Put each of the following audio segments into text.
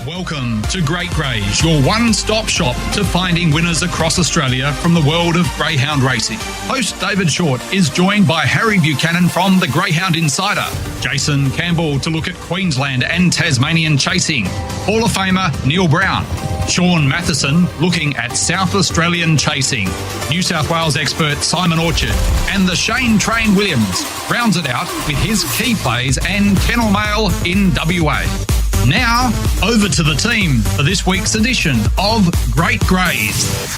Welcome to Great Greys, your one-stop shop to finding winners across Australia from the world of greyhound racing. Host David Shortte is joined by Harry Buchanan from the Greyhound Insider, Jaycin Campbell to look at Queensland and Tasmanian chasing, Hall of Famer Neil Brown, Sean Matheson looking at South Australian chasing, New South Wales expert Simon Orchard, and the Shane Train Williams rounds it out with his key plays and kennel mail in WA. Now, over to the team for this week's edition of Great Greys.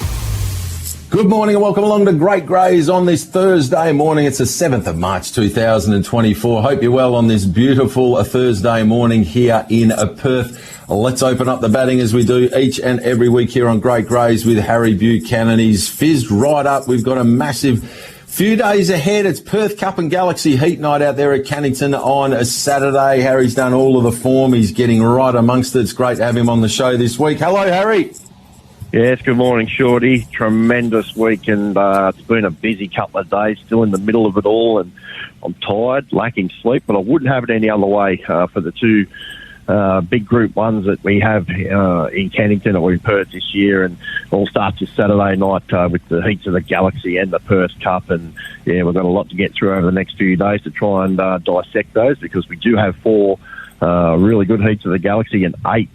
Good morning and welcome along to Great Greys on this Thursday morning. It's the 7th of March 2024. Hope you're well on this beautiful Thursday morning here in Perth. Let's open up the batting as we do each and every week here on Great Greys with Harry Buchanan. He's fizzed right up. We've got a massive few days ahead. It's Perth Cup and Galaxy Heat Night out there at Cannington on a Saturday. Harry's done all of the form. He's getting right amongst it. It's great to have him on the show this week. Hello, Harry. Yes, good morning, Shorty. Tremendous week, and it's been a busy couple of days, still in the middle of it all, and I'm tired, lacking sleep, but I wouldn't have it any other way for the two big group ones that we have in Cannington or in Perth this year, and it all starts this Saturday night with the heats of the Galaxy and the Perth Cup, and yeah, we've got a lot to get through over the next few days to try and dissect those, because we do have four really good heats of the Galaxy and 8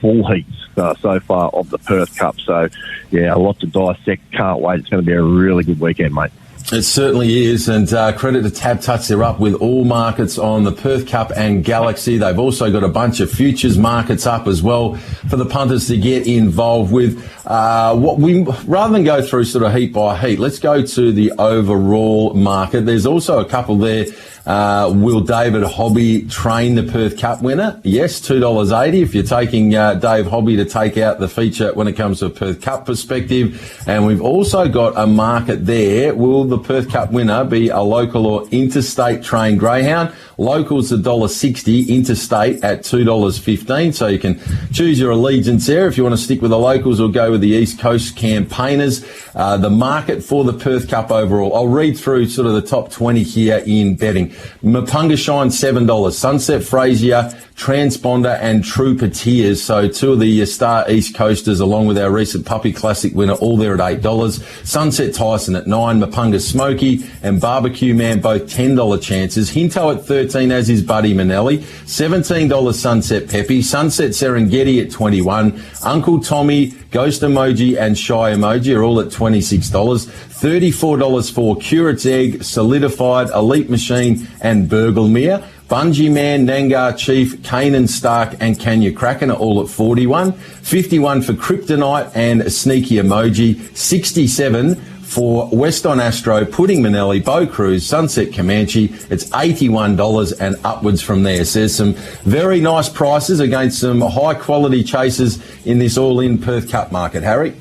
full heats so far of the Perth Cup. So, yeah, a lot to dissect. Can't wait. It's going to be a really good weekend, mate. It certainly is, and credit to Tab Touch. They're up with all markets on the Perth Cup and Galaxy. They've also got a bunch of futures markets up as well for the punters to get involved with. Rather than go through sort of heat by heat, let's go to the overall market. There's also a couple there. Will David Hobby train the Perth Cup winner? Yes, $2.80 if you're taking Dave Hobby to take out the feature when it comes to a Perth Cup perspective. And we've also got a market there. Will the Perth Cup winner be a local or interstate trained greyhound? Locals $1.60, interstate at $2.15. So you can choose your allegiance there if you want to stick with the locals or go with the East Coast campaigners. The market for the Perth Cup overall, I'll read through sort of the top 20 here in betting. Mapunga Shine $7, Sunset Frazier, Transponder and Trooper Tears. So two of the star East Coasters along with our recent Puppy Classic winner, all there at $8. Sunset Tyson at $9, Mapunga Smoky and Barbecue Man both $10 chances. Hinto at $13 as is Buddy Manelli. $17 Sunset Peppy. Sunset Serengeti at $21. Uncle Tommy, Ghost Emoji and Shy Emoji are all at $26. $34 for Curate's Egg, Solidified, Elite Machine and Burglemere. Bungee Man, Nangar Chief, Kanan Stark and Kanya Kraken are all at $41. $51 for Kryptonite and Sneaky Emoji. $67 for Weston Astro, Pudding Manelli, Bo Cruz, Sunset Comanche. It's $81 and upwards from there. So there's some very nice prices against some high quality chasers in this all-in Perth Cup market. Harry?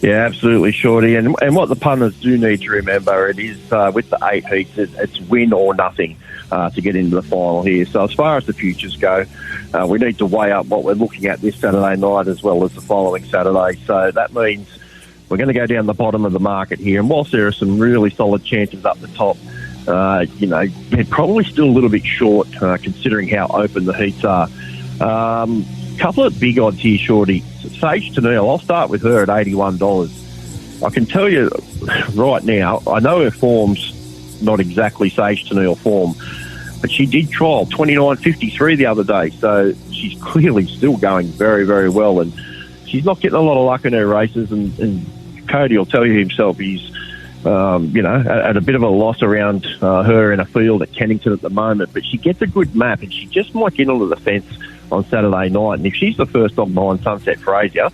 Yeah, absolutely, Shorty. And what the punters do need to remember, it is with the 8 heats, it's win or nothing to get into the final here. So as far as the futures go, we need to weigh up what we're looking at this Saturday night as well as the following Saturday. So that means we're going to go down the bottom of the market here. And whilst there are some really solid chances up the top, they're probably still a little bit short considering how open the heats are. Couple of big odds here, Shorty. Sage Tennille, I'll start with her at $81. I can tell you right now, I know her form's not exactly Sage Tennille form, but she did trial 29.53 the other day, so she's clearly still going very, very well, and she's not getting a lot of luck in her races, and Cody will tell you himself he's at a bit of a loss around her in a field at Cannington at the moment, but she gets a good map, and she just might get onto the fence on Saturday night. And if she's the first dog behind Sunset Frazier,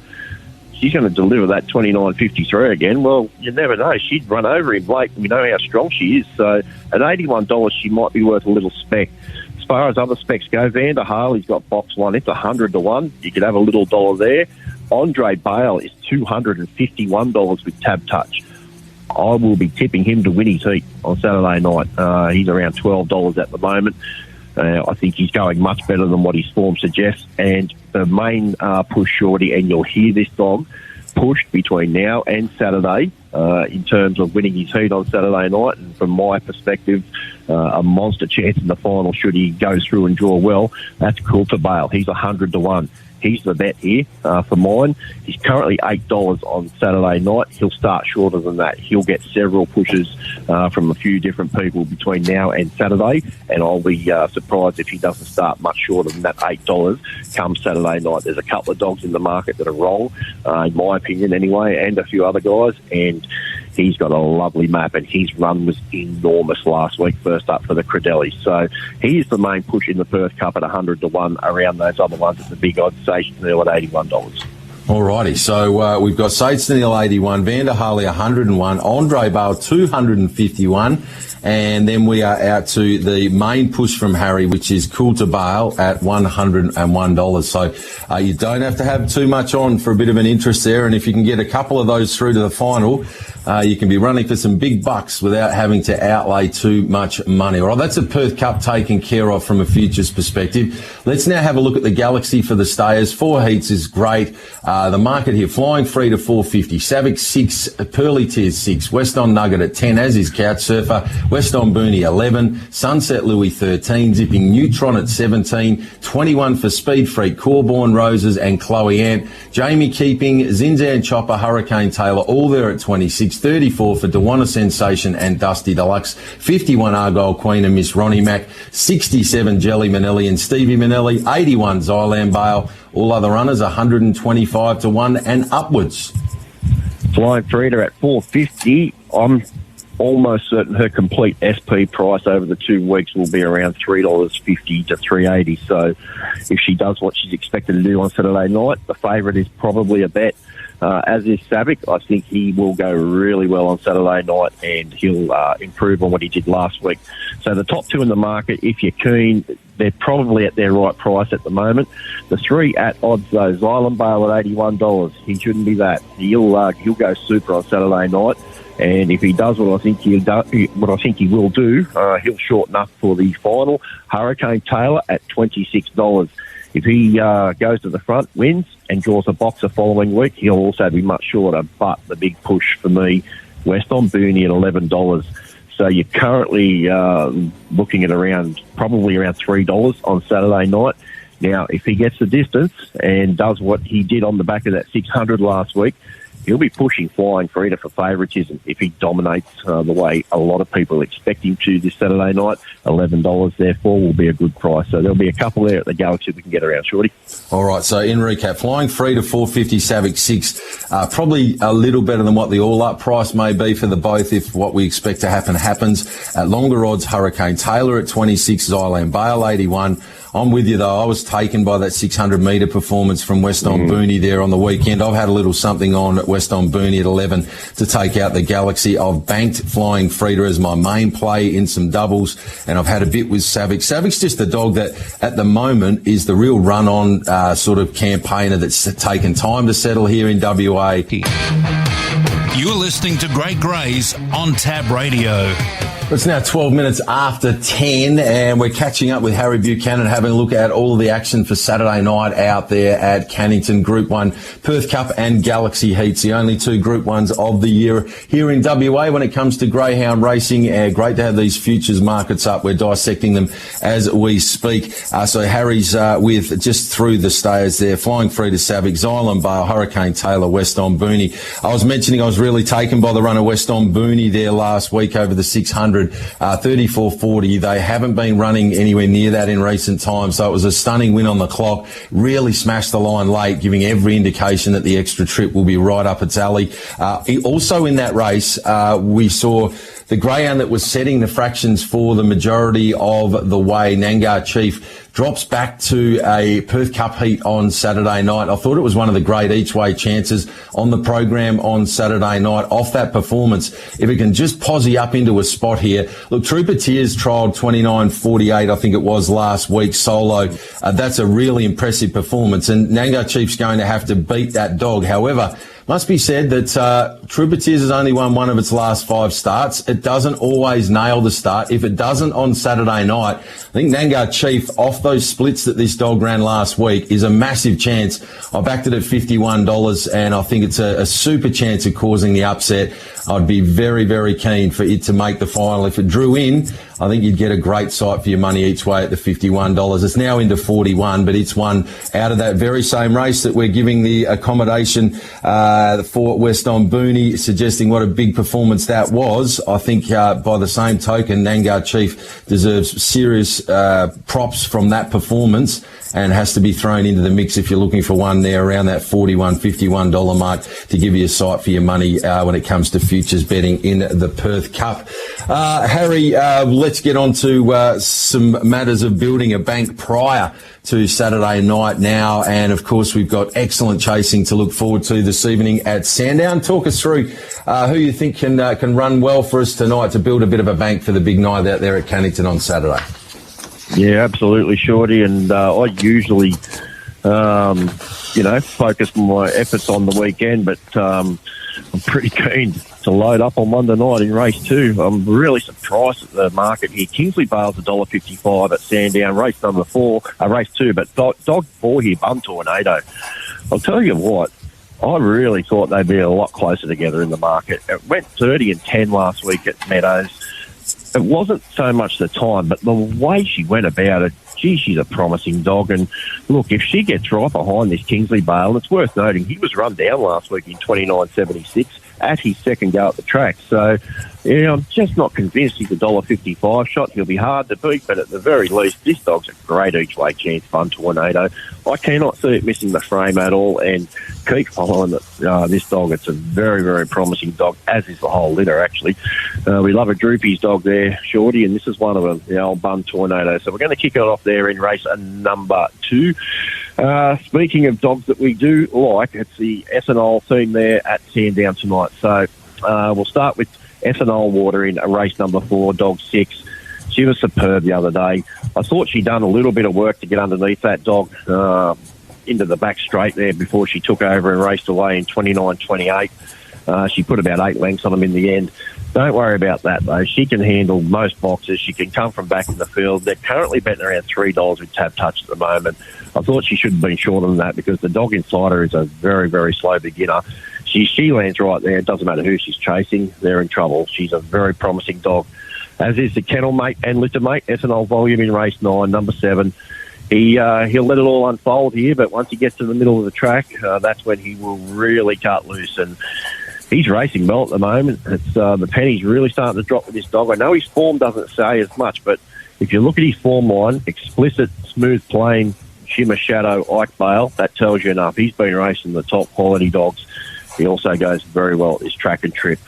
she's going to deliver that 29.53 again. Well, you never know. She'd run over him, Blake. We know how strong she is. So at $81, she might be worth a little spec. As far as other specs go, Vander Harley's got box 1. It's 100 to 1. You could have a little dollar there. Andre Bale is $251 with Tab Touch. I will be tipping him to win his heat on Saturday night. He's around $12 at the moment. I think he's going much better than what his form suggests. And the main push, Shorty, and you'll hear this dog pushed between now and Saturday in terms of winning his heat on Saturday night. And from my perspective, a monster chance in the final should he go through and draw well. That's Cool to Bale. He's 100 to 1. He's the bet here for mine. He's currently $8 on Saturday night. He'll start shorter than that. He'll get several pushes from a few different people between now and Saturday, and I'll be surprised if he doesn't start much shorter than that $8 come Saturday night. There's a couple of dogs in the market that are wrong, in my opinion anyway, and a few other guys, and he's got a lovely map, and his run was enormous last week, first up for the Credelli. So he's the main push in the Perth Cup at 100 to 1 around those other ones at the big odds, Sage Neil at $81. Alrighty, so we've got Sage Neil 81, Vander Harley 101, Andre Bale 251, and then we are out to the main push from Harry, which is Cool to Bale at $101. So you don't have to have too much on for a bit of an interest there, and if you can get a couple of those through to the final, you can be running for some big bucks without having to outlay too much money. All right, that's a Perth Cup taken care of from a futures perspective. Let's now have a look at the Galaxy for the stayers. 4 heats is great. The market here, Flying Free to 450, Savic 6, Pearly Tears 6, West On Nugget at 10, as is Couch Surfer, West On Booney 11, Sunset Louis 13, Zipping Neutron at 17, 21 for Speed Freak, Corborn Roses and Chloe Ant, Jamie Keeping, Zinzan Chopper, Hurricane Taylor, all there at 26, 34 for Dewana Sensation and Dusty Deluxe, 51 Argyle Queen and Miss Ronnie Mac, 67 Jelly Manelli and Stevie Manelli, 81 Zylan Bale, all other runners 125 to 1 and upwards. Flying Frida at 450. I'm almost certain her complete SP price over the 2 weeks will be around $3.50 to $3.80. So if she does what she's expected to do on Saturday night, the favourite is probably a bet. As is Savic, I think he will go really well on Saturday night, and he'll improve on what he did last week. So the top 2 in the market, if you're keen, they're probably at their right price at the moment. The 3 at odds though, Zylan Bale at $81. He shouldn't be that. He'll go super on Saturday night, and if he does what I think he will do, he'll shorten up for the final. Hurricane Taylor at $26. If he goes to the front, wins, and draws a box the following week, he'll also be much shorter. But the big push for me, West On Booney at $11. So you're currently looking at probably around $3 on Saturday night. Now, if he gets the distance and does what he did on the back of that 600 last week, he'll be pushing Flying Frida for favouritism if he dominates the way a lot of people expect him to this Saturday night. $11, therefore, will be a good price. So there'll be a couple there at the Galaxy we can get around, Shorty. All right, so in recap, Flying Frida 450, Savic 6, probably a little better than what the all-up price may be for the both if what we expect to happen happens. At longer odds, Hurricane Taylor at 26, Zylan Bale 81. I'm with you, though. I was taken by that 600-metre performance from West On Booney there on the weekend. I've had a little something on at West On Booney at 11 to take out the Galaxy. I've banked Flying Frida as my main play in some doubles, and I've had a bit with Savic. Savic's just the dog that, at the moment, is the real run-on sort of campaigner that's taken time to settle here in WA. You're listening to Great Greys on Tab Radio. It's now 12 minutes after 10, and we're catching up with Harry Buchanan, having a look at all of the action for Saturday night out there at Cannington. Group 1, Perth Cup and Galaxy Heats, the only 2 Group 1s of the year here in WA when it comes to greyhound racing. Great to have these futures markets up. We're dissecting them as we speak. So Harry's with just through the stayers there, Flying Free to Savic, Zylan Bale, Hurricane Taylor, West On Booney. I was mentioning I was really taken by the run of West On Booney there last week over the 600. 34.40. They haven't been running anywhere near that in recent times, so it was a stunning win on the clock. Really smashed the line late, giving every indication that the extra trip will be right up its alley. Also in that race, we saw the greyhound that was setting the fractions for the majority of the way, Nangar Chief, drops back to a Perth Cup heat on Saturday night. I thought it was one of the great each-way chances on the program on Saturday night. Off that performance, if it can just posse up into a spot here. Look, Trooper Tears trialled 29.48, I think it was last week, solo. That's a really impressive performance, and Nangar Chief's going to have to beat that dog. However, must be said that Trooper Tears has only won one of its last 5 starts. It doesn't always nail the start. If it doesn't on Saturday night, I think Nangar Chief, off those splits that this dog ran last week, is a massive chance. I backed it at $51, and I think it's a super chance of causing the upset. I'd be very, very keen for it to make the final. If it drew in, I think you'd get a great sight for your money each way at the $51. It's now into 41, but it's one out of that very same race that we're giving the accommodation for West on Booney, suggesting what a big performance that was. I think by the same token, Nangar Chief deserves serious props from that performance and has to be thrown into the mix if you're looking for one there around that $41, $51 mark to give you a sight for your money when it comes to futures betting in the Perth Cup. Harry, let's get on to some matters of building a bank prior to Saturday night now. And, of course, we've got excellent chasing to look forward to this evening at Sandown. Talk us through who you think can run well for us tonight to build a bit of a bank for the big night out there at Cannington on Saturday. Yeah, absolutely, Shorty. And I usually, focus my efforts on the weekend, but I'm pretty keen to load up on Monday night in race 2. I'm really surprised at the market here. Kingsley Bale's $1.55 at Sandown, race 2, but dog 4 here, Bum Tornado. I'll tell you what, I really thought they'd be a lot closer together in the market. It went 30 and 10 last week at Meadows. It wasn't so much the time, but the way she went about it, gee, she's a promising dog. And look, if she gets right behind this Kingsley Bale, and it's worth noting, he was run down last week in 29.76 at his second go at the track. So, I'm just not convinced he's $1.55 shot. He'll be hard to beat, but at the very least, this dog's a great each-way chance, Fun Tornado. I cannot see it missing the frame at all, and keep following this dog. It's a very, very promising dog, as is the whole litter, actually. We love a Droopy's dog there, Shorty, and this is one of them, the old Bum Tornado. So we're going to kick it off there in race number 2. Speaking of dogs that we do like, it's the ethanol theme there at Sandown tonight. So we'll start with ethanol water in race number 4, dog 6. She was superb the other day. I thought she'd done a little bit of work to get underneath that dog into the back straight there before she took over and raced away in 29.28. She put about 8 lengths on them in the end. Don't worry about that, though. She can handle most boxes. She can come from back in the field. They're currently betting around $3 with Tab Touch at the moment. I thought she should have been shorter than that because the dog inside her is a very, very slow beginner. She lands right there. It doesn't matter who she's chasing. They're in trouble. She's a very promising dog. As is the kennel mate and litter mate, ethanol volume in race 9, number 7. He'll let it all unfold here, but once he gets to the middle of the track, that's when he will really cut loose. And he's racing well at the moment. It's the penny's really starting to drop with this dog. I know his form doesn't say as much, but if you look at his form line, explicit, smooth, plain, shimmer, shadow, Ike Bale, that tells you enough. He's been racing the top quality dogs. He also goes very well at this track and trip.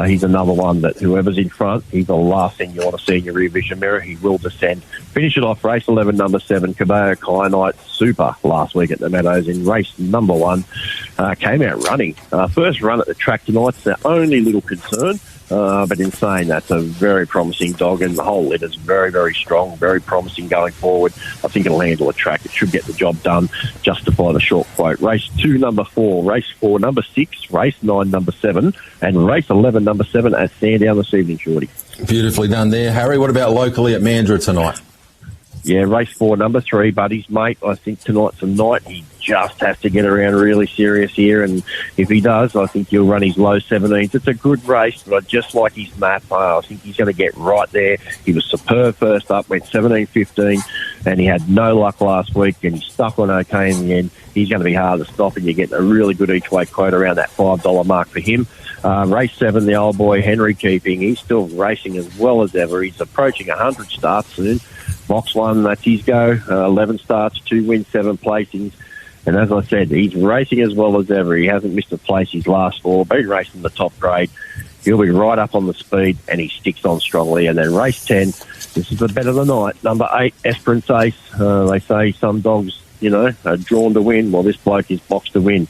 He's another one that whoever's in front, he's the last thing you want to see in your rear vision mirror. He will descend. Finish it off, race 11, number 7, Cabello Kyanite, super last week at the Meadows in race number 1. Came out running. First run at the track tonight's the only little concern. But in saying that's a very promising dog, and the whole litter's very, very strong, very promising going forward. I think it'll handle a track. It should get the job done, justify the short quote. Race 2, number 4, race 4, number 6, race 9, number 7, and race 11, number 7 at Sandown this evening, Shorty. Beautifully done there, Harry. What about locally at Mandurah tonight? Yeah, race 4, number 3, Buddy's mate. I think tonight's the night. He just has to get around really serious here, and if he does, I think he'll run his low 17s. It's a good race, but I just like his map. I think he's going to get right there. He was superb first up, went 17.15, and he had no luck last week, and he stuck on okay in the end. He's going to be hard to stop, and you're getting a really good each-way quote around that $5 mark for him. Race 7, the old boy, Henry Keeping. He's still racing as well as ever. He's approaching 100 starts soon. Box 1, that's his go. 11 starts, 2 wins, 7 placings. And as I said, he's racing as well as ever. He hasn't missed a place his last 4. Been racing the top grade. He'll be right up on the speed, and he sticks on strongly. And then race 10, this is the bet of the night. Number 8, Esperance Ace. They say some dogs, are drawn to win. Well, this bloke is boxed to win.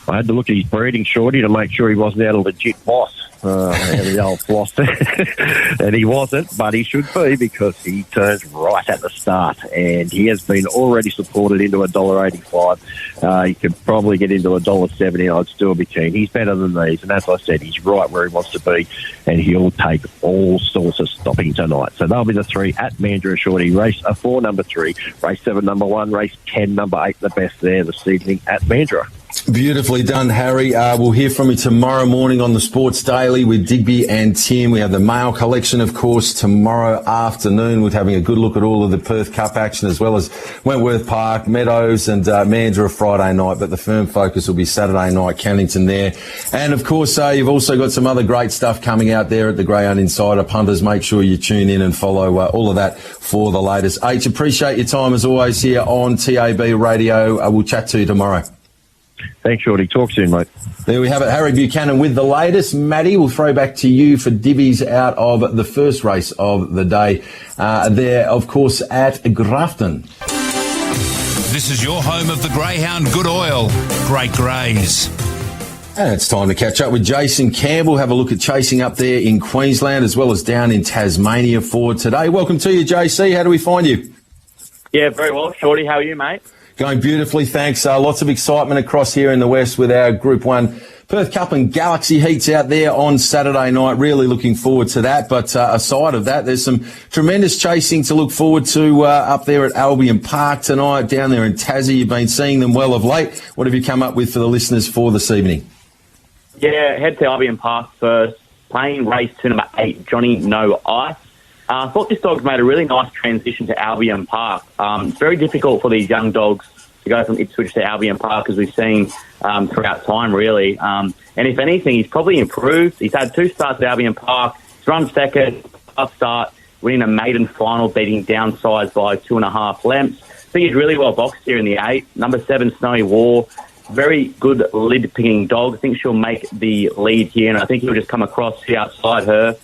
I had to look at his breeding, Shorty, to make sure he wasn't out a legit boss. The old floss and he wasn't, but he should be because he turns right at the start, and he has been already supported into $1.85. He could probably get into $1.70. I'd still be keen. He's better than these, and as I said, he's right where he wants to be, and he'll take all sorts of stopping tonight. So they'll be the 3 at Mandurah, Shorty. Race 4, number 3, race 7, number 1, race 10, number 8, the best there this evening at Mandurah. Beautifully done, Harry. We'll hear from you tomorrow morning on the Sports Daily with Digby and Tim. We have the mail collection, of course, tomorrow afternoon with having a good look at all of the Perth Cup action, as well as Wentworth Park, Meadows and Mandurah Friday night, but the firm focus will be Saturday night, Cannington there. And, of course, you've also got some other great stuff coming out there at the Greyhound Insider. Punters, make sure you tune in and follow all of that for the latest. H, appreciate your time, as always, here on TAB Radio. We'll chat to you tomorrow. Thanks, Shorty. Talk soon, mate. There we have it. Harry Buchanan with the latest. Maddie, we'll throw back to you for divvies out of the first race of the day. There, of course, at Grafton. This is your home of the Greyhound Good Oil. Great Greys. And it's time to catch up with Jaycin Campbell. Have a look at chasing up there in Queensland as well as down in Tasmania for today. Welcome to you, JC. How do we find you? Yeah, very well. Shorty, how are you, mate? Going beautifully, thanks. Lots of excitement across here in the West with our Group 1 Perth Cup and Galaxy heats out there on Saturday night. Really looking forward to that. But aside of that, there's some tremendous chasing to look forward to up there at Albion Park tonight, down there in Tassie. You've been seeing them well of late. What have you come up with for the listeners for this evening? Yeah, head to Albion Park first. Playing race 2, number 8, Johnny No Ice. I thought this dog's made a really nice transition to Albion Park. It's very difficult for these young dogs to go from Ipswich to Albion Park, as we've seen throughout time, really. And if anything, he's probably improved. He's had 2 starts at Albion Park. He's run second, tough start, winning a maiden final, beating Downsize by 2.5 lengths. I think he's really well boxed here in the 8. Number 7, Snowy War. Very good lid-picking dog. I think she'll make the lead here, and I think he'll just come across, see outside her.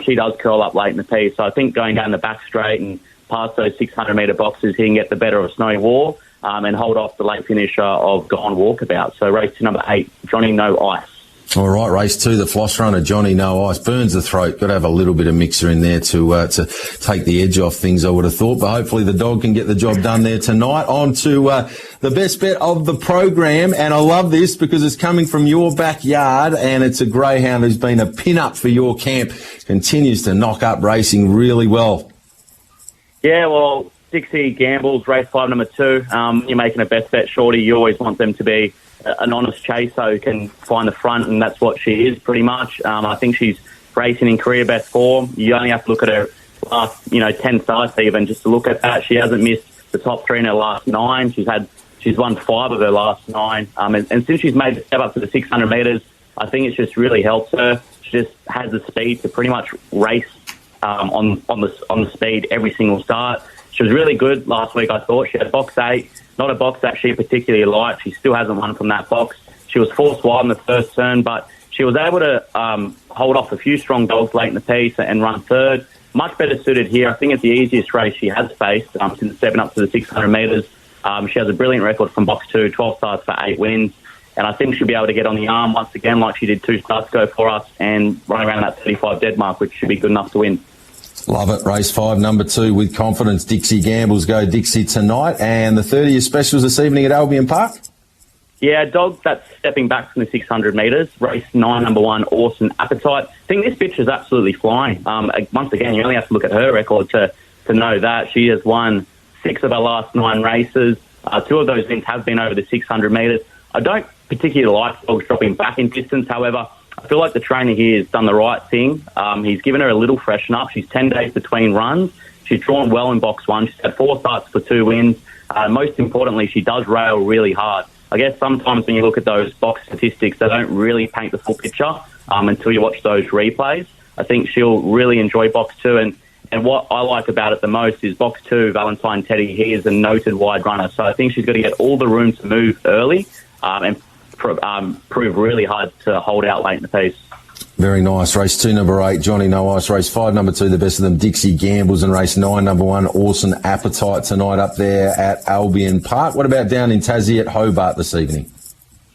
She does curl up late in the piece, so I think going down the back straight and past those 600-metre boxes, he can get the better of Snowy War and hold off the late finisher of Gone Walkabout. So race to number 8, Johnny No Ice. All right, race 2, the floss runner, Johnny No Ice. Burns the throat. Got to have a little bit of mixer in there to take the edge off things, I would have thought. But hopefully the dog can get the job done there tonight. On to the best bet of the program. And I love this because it's coming from your backyard and it's a greyhound who's been a pin-up for your camp. Continues to knock up racing really well. Yeah, well, Dixie Gambles, race 5, number 2. You're making a best bet, Shorty. You always want them to be an honest chaser who can find the front, and that's what she is pretty much. I think she's racing in career best form. You only have to look at her last, 10 starts even just to look at that. She hasn't missed the top 3 in her last 9. She's won 5 of her last 9. And since she's made the step up to the 600 metres, I think it's just really helped her. She just has the speed to pretty much race on the speed every single start. She was really good last week, I thought. She had box 8. Not a box that she particularly liked. She still hasn't won from that box. She was forced wide in the first turn, but she was able to hold off a few strong dogs late in the piece and run third. Much better suited here. I think it's the easiest race she has faced since stepping up to the 600 metres. She has a brilliant record from box 2, 12 starts for 8 wins. And I think she'll be able to get on the arm once again like she did 2 starts ago for us and run around that 35 dead mark, which should be good enough to win. Love it. Race 5, number 2 with confidence. Dixie Gambles go Dixie tonight. And the 30th specials this evening at Albion Park? Yeah, a dog that's stepping back from the 600 metres. Race 9, number 1, Awesome Appetite. I think this bitch is absolutely flying. Once again, you only have to look at her record to know that. She has won 6 of her last 9 races. 2 of those wins have been over the 600 metres. I don't particularly like dogs dropping back in distance, however. I feel like the trainer here has done the right thing. He's given her a little freshen up. She's 10 days between runs. She's drawn well in box 1. She's had 4 starts for 2 wins. Most importantly, she does rail really hard. I guess sometimes when you look at those box statistics, they don't really paint the full picture until you watch those replays. I think she'll really enjoy box 2. And what I like about it the most is box 2, Valentine Teddy. He is a noted wide runner. So I think she's got to get all the room to move early and prove really hard to hold out late in the piece. Very nice. Race 2, number 8, Johnny No Ice. Race 5, number 2, the best of them, Dixie Gambles. And race 9, number 1, Awesome Appetite tonight up there at Albion Park. What about down in Tassie at Hobart this evening?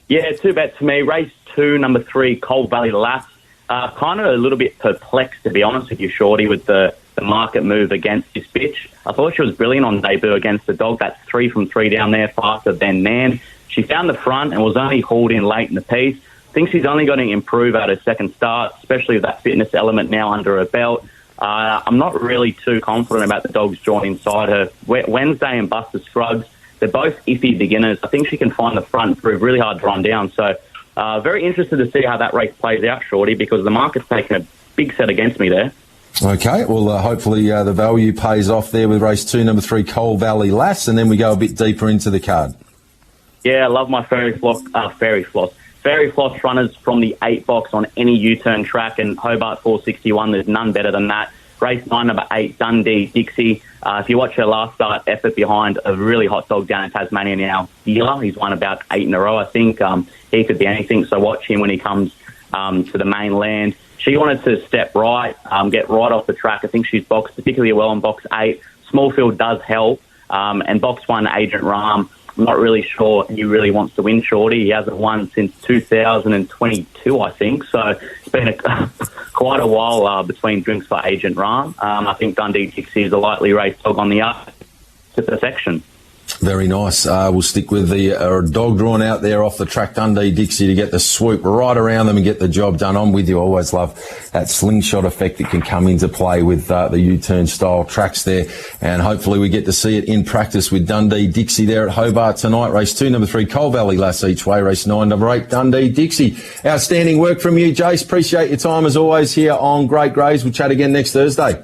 Yeah, 2 bets for me. Race 2, number 3, Cold Valley Lass. Kind of a little bit perplexed, to be honest with you, Shorty, with the market move against this bitch. I thought she was brilliant on debut against the dog. That's 3 from 3 down there, faster than Man. She found the front and was only hauled in late in the piece. I think she's only going to improve out her second start, especially with that fitness element now under her belt. I'm not really too confident about the dogs drawn inside her. Wednesday and Buster Scruggs, They're both iffy beginners. I think she can find the front, prove really hard to run down. So very interested to see how that race plays out, Shorty, because the market's taken a big set against me there. Okay, well, hopefully the value pays off there with race 2, number 3, Coal Valley Lass, and then we go a bit deeper into the card. Yeah, I love my Fairy Floss runners from the 8 box on any U-turn track, and Hobart 461, there's none better than that. Race 9, number 8, Dundee Dixie. If you watch her last start effort behind a really hot dog down in Tasmania now, Dealer, he's won about 8 in a row, I think. He could be anything, so watch him when he comes to the mainland. She wanted to step right, get right off the track. I think she's boxed particularly well in box 8. Small field does help. And box 1, Agent Ram, I'm not really sure he really wants to win, Shorty. He hasn't won since 2022, I think. So it's been quite a while between drinks for Agent Ram. I think Dundee Dixie is a lightly raced dog on the up to perfection. Very nice. We'll stick with the dog drawn out there off the track, Dundee Dixie, to get the swoop right around them and get the job done. I'm with you. I always love that slingshot effect that can come into play with the U-turn style tracks there. And hopefully we get to see it in practice with Dundee Dixie there at Hobart tonight. Race 2, number 3, Coal Valley Lass each way. Race 9, number 8, Dundee Dixie. Outstanding work from you, Jace. Appreciate your time as always here on Great Greys. We'll chat again next Thursday.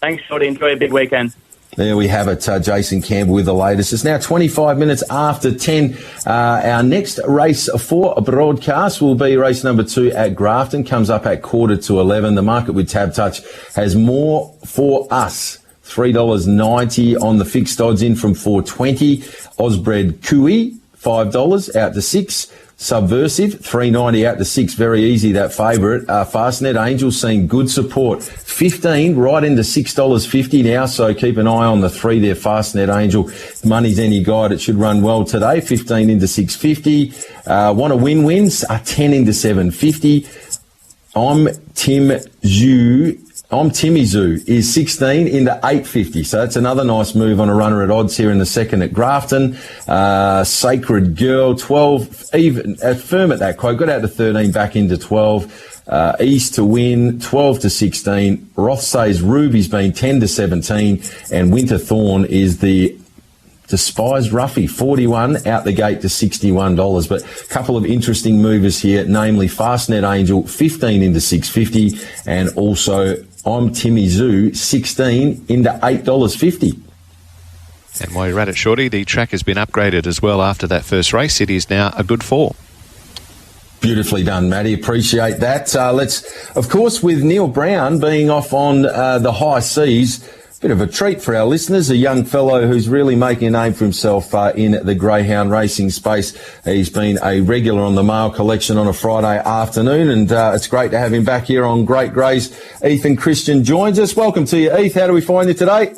Thanks, Shorty. Enjoy a big weekend. There we have it, Jaycin Campbell with the latest. It's now 25 minutes after 10. Our next race for a broadcast will be race number 2 at Grafton. Comes up at 11:15. The market with Tab Touch has more for us. $3.90 on the fixed odds in from 4.20. Osbred Cooey, $5 out to 6. Subversive, $3.90 out to 6. Very easy, that favourite. Fastnet Angel seeing good support. 15 right into $6.50 now, so keep an eye on the 3 there, Fastnet Angel. Money's any guide. It should run well today. 15 into $6.50. Want to wins? 10 into $7.50. I'm Timmy Zoo is 16 into $8.50. So that's another nice move on a runner at odds here in the second at Grafton. Sacred Girl, 12, even firm at that quote, got out to 13, back into 12. East to win, 12 to 16. Rothsay's Ruby's been 10 to 17. And Winter Thorn is the despised roughie, 41 out the gate to $61. But a couple of interesting movers here, namely Fastnet Angel, 15 into $6.50, and also I'm Timmy Zoo, 16 into $8.50. And while you're at it, Shorty, the track has been upgraded as well after that first race. It is now a good 4. Beautifully done, Matty. Appreciate that. Let's, of course, with Neil Brown being off on the high seas, bit of a treat for our listeners, a young fellow who's really making a name for himself in the greyhound racing space. He's been a regular on the Mail Collection on a Friday afternoon, and it's great to have him back here on Great Greys. Ethan Christian joins us. Welcome to you, Eth. How do we find you today?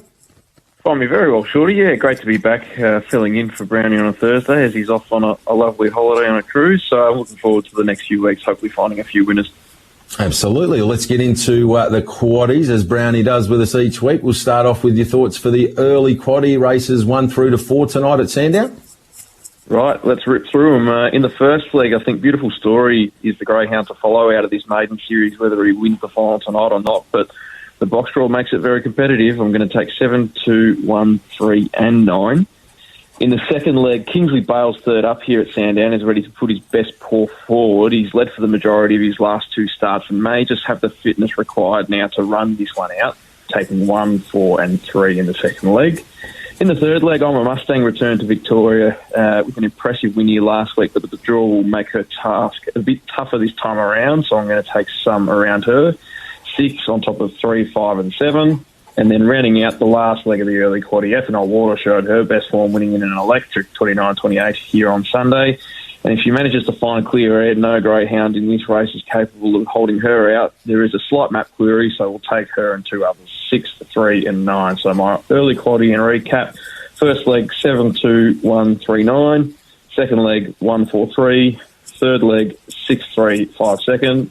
Find me very well, Shorty. Yeah, great to be back filling in for Brownie on a Thursday as he's off on a lovely holiday on a cruise. So I'm looking forward to the next few weeks, hopefully finding a few winners. Absolutely. Let's get into the quaddies, as Brownie does with us each week. We'll start off with your thoughts for the early quaddie races 1 through to 4 tonight at Sandown. Right, let's rip through them. In the first leg, I think Beautiful Story is the greyhound to follow out of this maiden series, whether he wins the final tonight or not. But the box draw makes it very competitive. I'm going to take 7, 2, 1, 3 and 9. In the second leg, Kingsley Bale's third up here at Sandown is ready to put his best paw forward. He's led for the majority of his last 2 starts and may just have the fitness required now to run this one out, taking 1, 4 and 3 in the second leg. In the third leg, I'm a Mustang returned to Victoria with an impressive win here last week, but the draw will make her task a bit tougher this time around, so I'm going to take some around her. 6 on top of 3, 5 and 7. And then rounding out the last leg of the early quaddie, Ethanol Water showed her best form, winning in an electric 29-28 here on Sunday. And if she manages to find a clear air, no greyhound in this race is capable of holding her out. There is a slight map query, so we'll take her and 2 others, 6, 3 and 9. So my early quaddie and recap: first leg 7, 2, 1, 3, 9. Second leg 1, 4, 3. Third leg 6, 3, 5, 7.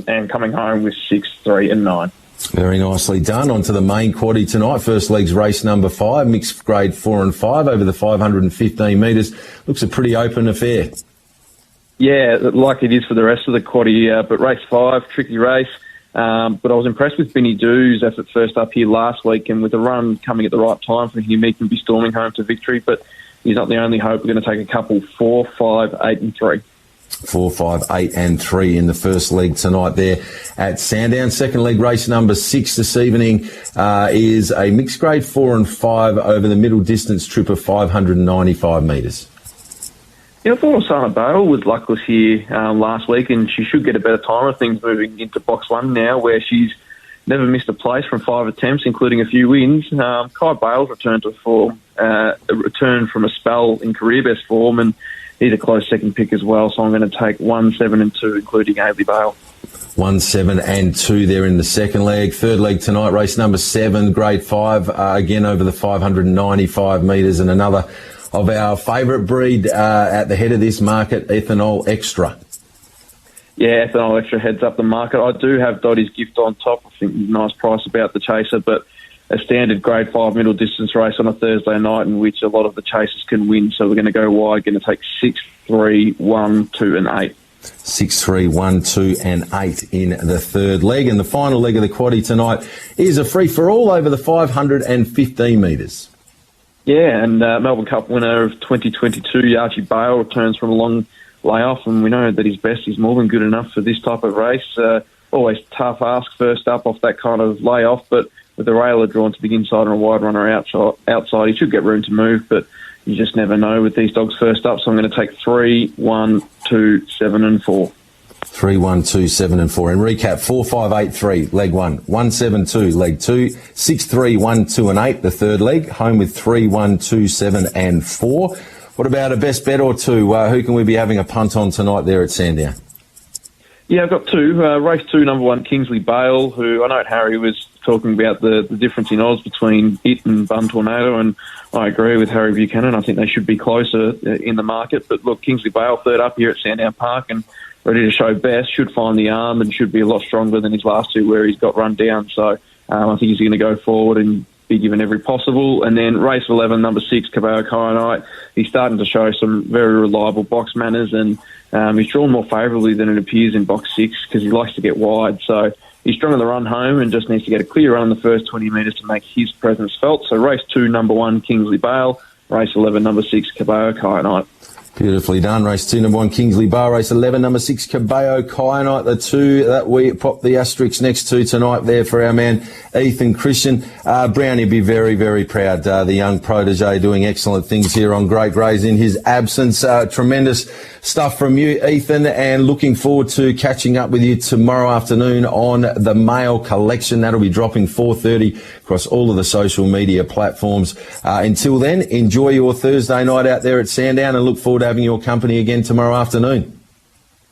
And coming home with 6, 3 and 9. Very nicely done. On to the main quaddie tonight. First leg's race number 5, mixed grade 4 and 5 over the 515 metres. Looks a pretty open affair. Yeah, like it is for the rest of the quaddie, but race 5, tricky race. But I was impressed with Benny Doo's effort first up here last week, and with the run coming at the right time for him, he can be storming home to victory. But he's not the only hope. We're going to take a couple, 4, 5, 8 and 3. 4, 5, 8 and 3 in the first leg tonight there at Sandown. Second leg, race number 6 this evening, is a mixed grade 4 and 5 over the middle distance trip of 595 metres. Yeah, I thought Osana Bale was luckless here last week, and she should get a better time of things moving into box 1 now, where she's never missed a place from 5 attempts, including a few wins. Kai Bale's returned to form, return from a spell in career best form, and he's a close second pick as well, so I'm going to take 1, 7 and 2, including Ailey Bale. 1, 7 and 2 there in the second leg. Third leg tonight, race number 7, grade 5, again over the 595 metres, and another of our favourite breed at the head of this market, Ethanol Extra. Yeah, Ethanol Extra heads up the market. I do have Dottie's Gift on top. I think nice price about the chaser, but a standard grade 5 middle distance race on a Thursday night in which a lot of the chasers can win. So we're going to go wide, going to take 6, 3, 1, 2 and 8. 6, 3, 1, 2 and 8 in the third leg. And the final leg of the quaddie tonight is a free-for-all over the 515 metres. Yeah, and Melbourne Cup winner of 2022, Archie Bale, returns from a long layoff, and we know that his best is more than good enough for this type of race. Always tough ask first up off that kind of layoff, but with the railer drawn to the inside and a wide runner outside, he should get room to move, but you just never know with these dogs first up. So I'm going to take 3, 1, 2, 7 and 4. 3, 1, 2, 7 and 4. And recap, 4, 5, 8, 3, leg 1. 1, 7, 2, leg 2. 6, 3, 1, 2 and 8, the third leg. Home with 3, 1, 2, 7 and 4. What about a best bet or two? Who can we be having a punt on tonight there at Sandown? Yeah, I've got 2. Race 2, number 1, Kingsley Bale, who I know Harry was talking about the difference in odds between it and Bun Tornado, and I agree with Harry Buchanan. I think they should be closer in the market. But look, Kingsley Bale, third up here at Sandown Park and ready to show best, should find the arm and should be a lot stronger than his last 2 where he's got run down. So I think he's going to go forward and be given every possible. And then race 11, number 6, Cabello Kyanite. He's starting to show some very reliable box manners, and he's drawn more favourably than it appears in box 6 because he likes to get wide. So he's strong on the run home and just needs to get a clear run in the first 20 metres to make his presence felt. So race 2, number 1, Kingsley Bale. Race 11, number 6, Cabello Kyanite. Beautifully done. Race 2, number 1, Kingsley Bar. Race 11, number 6, Cabello Kyanite. The 2 that we pop the asterisk next to tonight there for our man, Ethan Christian. Brownie will be very, very proud. The young protege doing excellent things here on Great Greys in his absence. Tremendous stuff from you, Ethan, and looking forward to catching up with you tomorrow afternoon on the Mail Collection. That'll be dropping 4:30 across all of the social media platforms. Until then, enjoy your Thursday night out there at Sandown and look forward to having your company again tomorrow afternoon.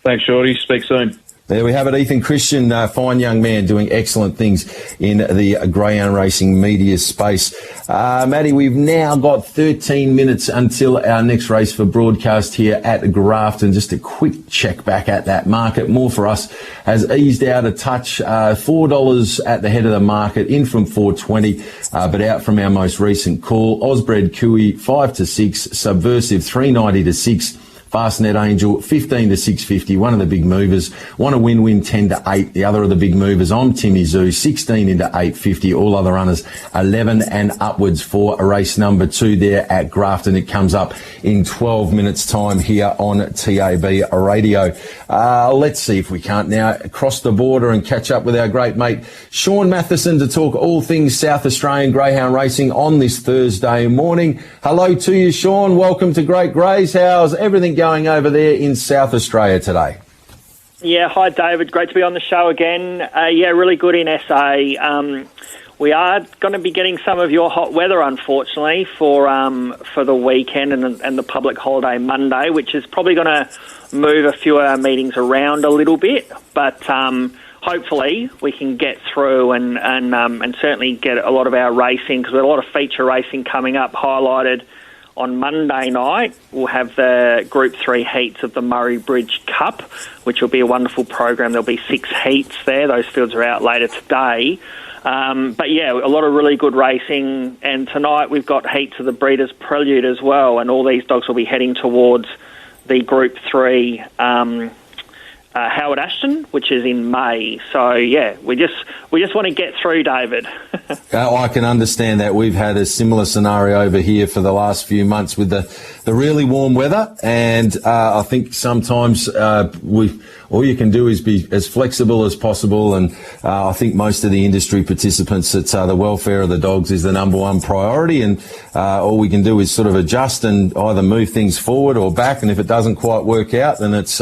Thanks, Shorty. Speak soon. There we have it, Ethan Christian, fine young man doing excellent things in the greyhound racing media space. Matty, we've now got 13 minutes until our next race for broadcast here at Grafton. Just a quick check back at that market. More for us has eased out a touch. $4 at the head of the market, in from $4.20, but out from our most recent call. Osbred Cooey, 5 to 6, Subversive, $3.90 to 6. Fastnet Angel, 15 to 650, one of the big movers. Want a win-win, 10 to 8, the other of the big movers. I'm Timmy Zoo, 16 into 850. All other runners, 11 and upwards for race number 2 there at Grafton. It comes up in 12 minutes' time here on TAB Radio. Let's see if we can't now cross the border and catch up with our great mate, Sean Matheson, to talk all things South Australian greyhound racing on this Thursday morning. Hello to you, Sean. Welcome to Great Greys. How's everything going over there in South Australia today? Yeah, hi David, great to be on the show again. Yeah, really good in SA. We are going to be getting some of your hot weather, unfortunately, for the weekend and the public holiday Monday, which is probably going to move a few of our meetings around a little bit, but hopefully we can get through and certainly get a lot of our racing, because we've got a lot of feature racing coming up, highlighted on Monday night. We'll have the Group 3 heats of the Murray Bridge Cup, which will be a wonderful program. There'll be 6 heats there. Those fields are out later today. But yeah, a lot of really good racing. And tonight we've got heats of the Breeders' Prelude as well. And all these dogs will be heading towards the Group 3 Howard Ashton, which is in May. So yeah, we just want to get through, David. I can understand that. We've had a similar scenario over here for the last few months with the really warm weather, and I think sometimes all you can do is be as flexible as possible, and I think most of the industry participants, it's the welfare of the dogs is the number one priority, and all we can do is sort of adjust and either move things forward or back, and if it doesn't quite work out, then it's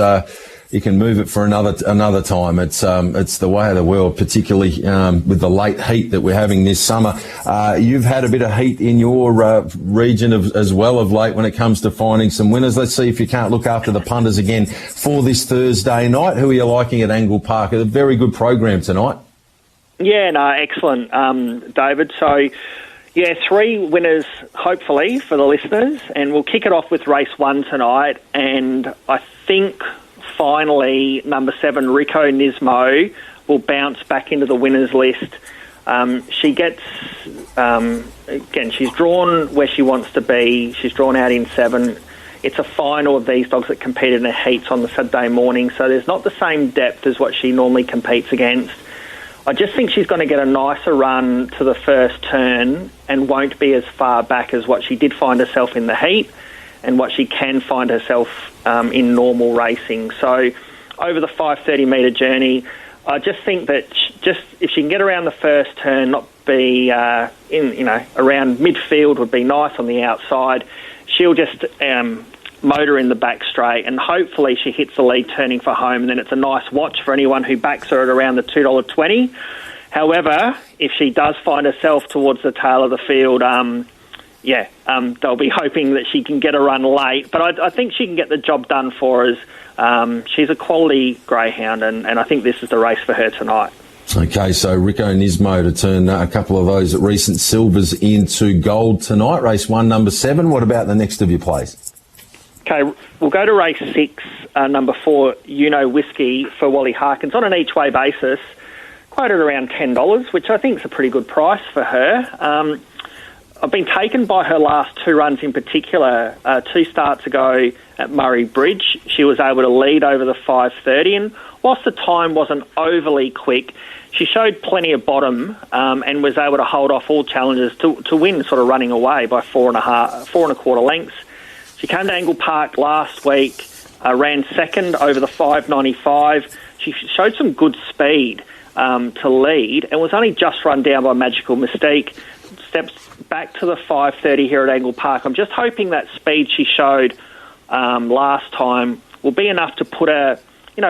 you can move it for another time. It's the way of the world, particularly with the late heat that we're having this summer. You've had a bit of heat in your region as well of late when it comes to finding some winners. Let's see if you can't look after the punters again for this Thursday night. Who are you liking at Angle Park? A very good program tonight. Yeah, no, excellent, David. So, yeah, 3 winners, hopefully, for the listeners, and we'll kick it off with race 1 tonight, and I think finally, number 7, Rico Nismo, will bounce back into the winners list. She gets, again, she's drawn where she wants to be. She's drawn out in 7. It's a final of these dogs that competed in the heats on the Saturday morning, so there's not the same depth as what she normally competes against. I just think she's going to get a nicer run to the first turn and won't be as far back as what she did find herself in the heat and what she can find herself in normal racing. So over the 530-metre journey, I just think that if she can get around the first turn, not be around midfield would be nice on the outside. She'll just motor in the back straight, and hopefully she hits the lead turning for home, and then it's a nice watch for anyone who backs her at around the $2.20. However, if she does find herself towards the tail of the field, they'll be hoping that she can get a run late. But I think she can get the job done for us. She's a quality greyhound, and I think this is the race for her tonight. Okay, so Rico Nismo to turn a couple of those recent silvers into gold tonight. Race 1, number 7. What about the next of your plays? Okay, we'll go to race 6, number 4, Whiskey for Wally Harkins on an each-way basis, quoted around $10, which I think is a pretty good price for her. I've been taken by her last 2 runs in particular. 2 starts ago at Murray Bridge, she was able to lead over the 5:30, and whilst the time wasn't overly quick, she showed plenty of bottom and was able to hold off all challenges to win, sort of running away by 4.25 lengths. She came to Angle Park last week, ran second over the 5.95. She showed some good speed to lead and was only just run down by Magical Mystique. Steps back to the 5:30 here at Angle Park. I'm just hoping that speed she showed last time will be enough to put her,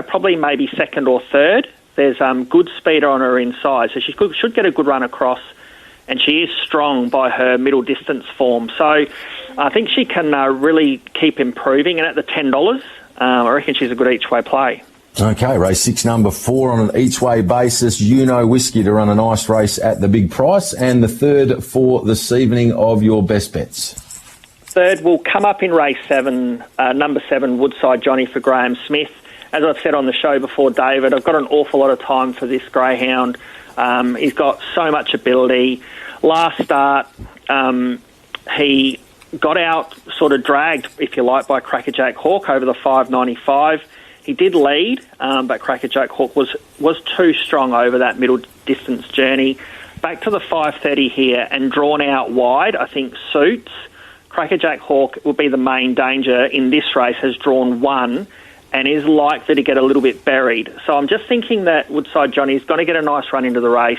probably maybe second or third. There's good speed on her inside, so she should get a good run across, and she is strong by her middle distance form. So I think she can really keep improving, and at the $10, I reckon she's a good each-way play. Okay, race 6, number 4 on an each-way basis. Whiskey to run a nice race at the big price. And the third for this evening of your best bets. Third will come up in race 7, number 7, Woodside Johnny for Graham Smith. As I've said on the show before, David, I've got an awful lot of time for this greyhound. He's got so much ability. Last start, he got out, sort of dragged, if you like, by Crackerjack Hawk over the 5.95. He did lead, but Crackerjack Hawk was too strong over that middle distance journey. Back to the 5:30 here and drawn out wide, I think suits. Crackerjack Hawk will be the main danger in this race, has drawn 1 and is likely to get a little bit buried. So I'm just thinking that Woodside Johnny is going to get a nice run into the race,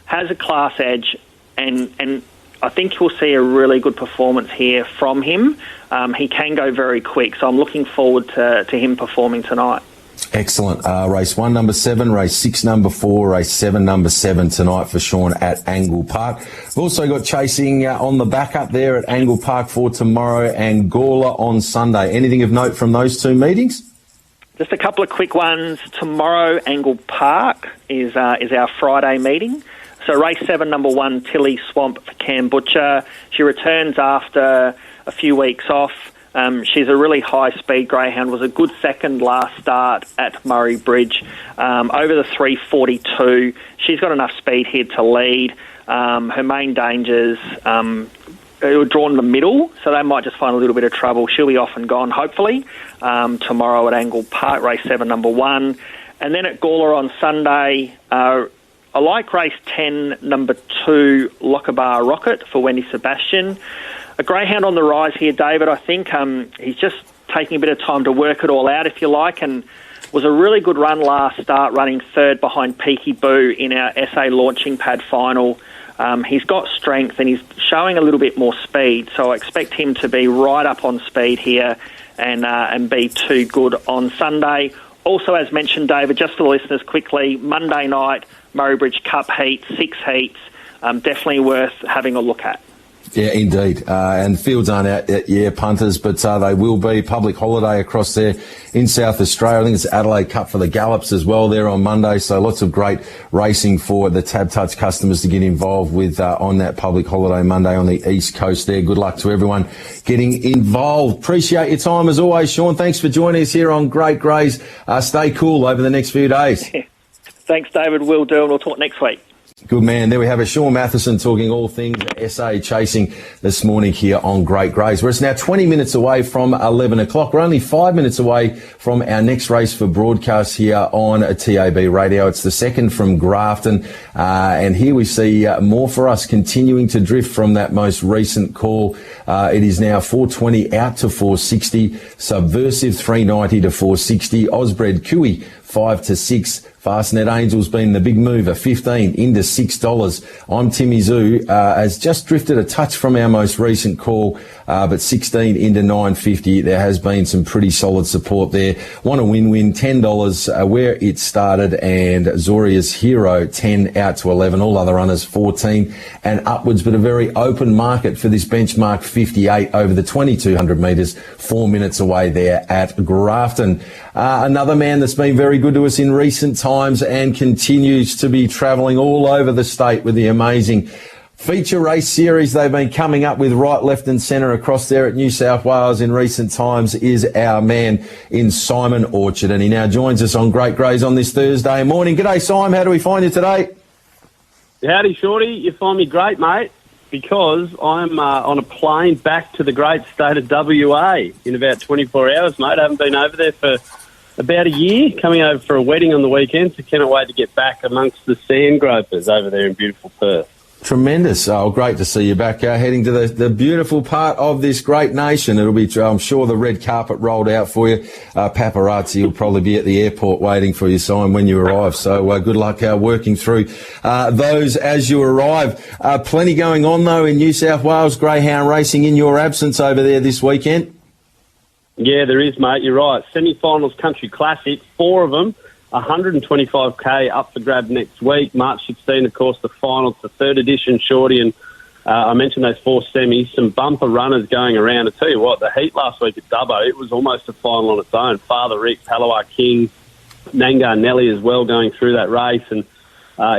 has a class edge, and I think you'll see a really good performance here from him. He can go very quick, so I'm looking forward to him performing tonight. Excellent. Race 1, number 7, race 6, number 4, race 7, number 7 tonight for Sean at Angle Park. We've also got chasing on the back up there at Angle Park for tomorrow and Gawler on Sunday. Anything of note from those 2 meetings? Just a couple of quick ones. Tomorrow, Angle Park is our Friday meeting. So race 7, number 1, Tilly Swamp for Cam Butcher. She returns after a few weeks off. She's a really high-speed greyhound, was a good second last start at Murray Bridge. Over the 3.42, she's got enough speed here to lead. Her main dangers, drawn in the middle, so they might just find a little bit of trouble. She'll be off and gone, hopefully, tomorrow at Angle Park, race 7, number 1. And then at Gawler on Sunday, I like race 10, number 2, Lockabar Rocket for Wendy Sebastian. A greyhound on the rise here, David. I think he's just taking a bit of time to work it all out, if you like, and was a really good run last start, running third behind Peaky Boo in our SA launching pad final. He's got strength and he's showing a little bit more speed, so I expect him to be right up on speed here and be too good on Sunday. Also, as mentioned, David, just for the listeners quickly, Monday night, Murray Bridge Cup heat, 6 heats, definitely worth having a look at. Yeah, indeed. And fields aren't out yet, punters, but they will be. Public holiday across there in South Australia. I think it's Adelaide Cup for the Gallops as well there on Monday. So lots of great racing for the Tab Touch customers to get involved with on that public holiday Monday on the East Coast there. Good luck to everyone getting involved. Appreciate your time as always, Sean. Thanks for joining us here on Great Greys. Stay cool over the next few days. Thanks, David. Will do, and we'll talk next week. Good man. There we have it. Sean Matheson talking all things SA chasing this morning here on Great Greys, where it's now 20 minutes away from 11 o'clock. We're only 5 minutes away from our next race for broadcast here on TAB Radio. It's the second from Grafton. And here we see more for us continuing to drift from that most recent call. It is now 420 out to 460. Subversive 390 to 460. Osbred Cooey 5 to 6. Fastnet Angel's been the big mover, 15 into $6. I'm Timmy Zoo, has just drifted a touch from our most recent call, but 16 into $9.50. There has been some pretty solid support there. Want a win-win, $10 where it started, and Zoria's Hero 10 out to 11. All other runners 14 and upwards, but a very open market for this benchmark 58 over the 2,200 metres, 4 minutes away there at Grafton. Another man that's been very good to us in recent times and continues to be travelling all over the state with the amazing feature race series they've been coming up with right, left and centre across there at New South Wales in recent times is our man in Simon Orchard, and he now joins us on Great Greys on this Thursday morning. G'day, Simon. How do we find you today? Howdy, Shorty. You find me great, mate, because I'm on a plane back to the great state of WA in about 24 hours, mate. I haven't been over there for about a year, coming over for a wedding on the weekend, so cannot wait to get back amongst the sand gropers over there in beautiful Perth. Tremendous. Oh, great to see you back, heading to the beautiful part of this great nation. It'll be, I'm sure, the red carpet rolled out for you. Paparazzi will probably be at the airport waiting for you, Simon, when you arrive. So good luck working through those as you arrive. Plenty going on, though, in New South Wales greyhound racing in your absence over there this weekend. Yeah, there is, mate. You're right. Semi-finals country classic, 4 of them, 125k up for grab next week. March 16, of course, the finals, the third edition, Shorty. And I mentioned those 4 semis, some bumper runners going around. I tell you what, the heat last week at Dubbo, it was almost a final on its own. Father Rick, Palawa King, Nangar Nelly as well going through that race. And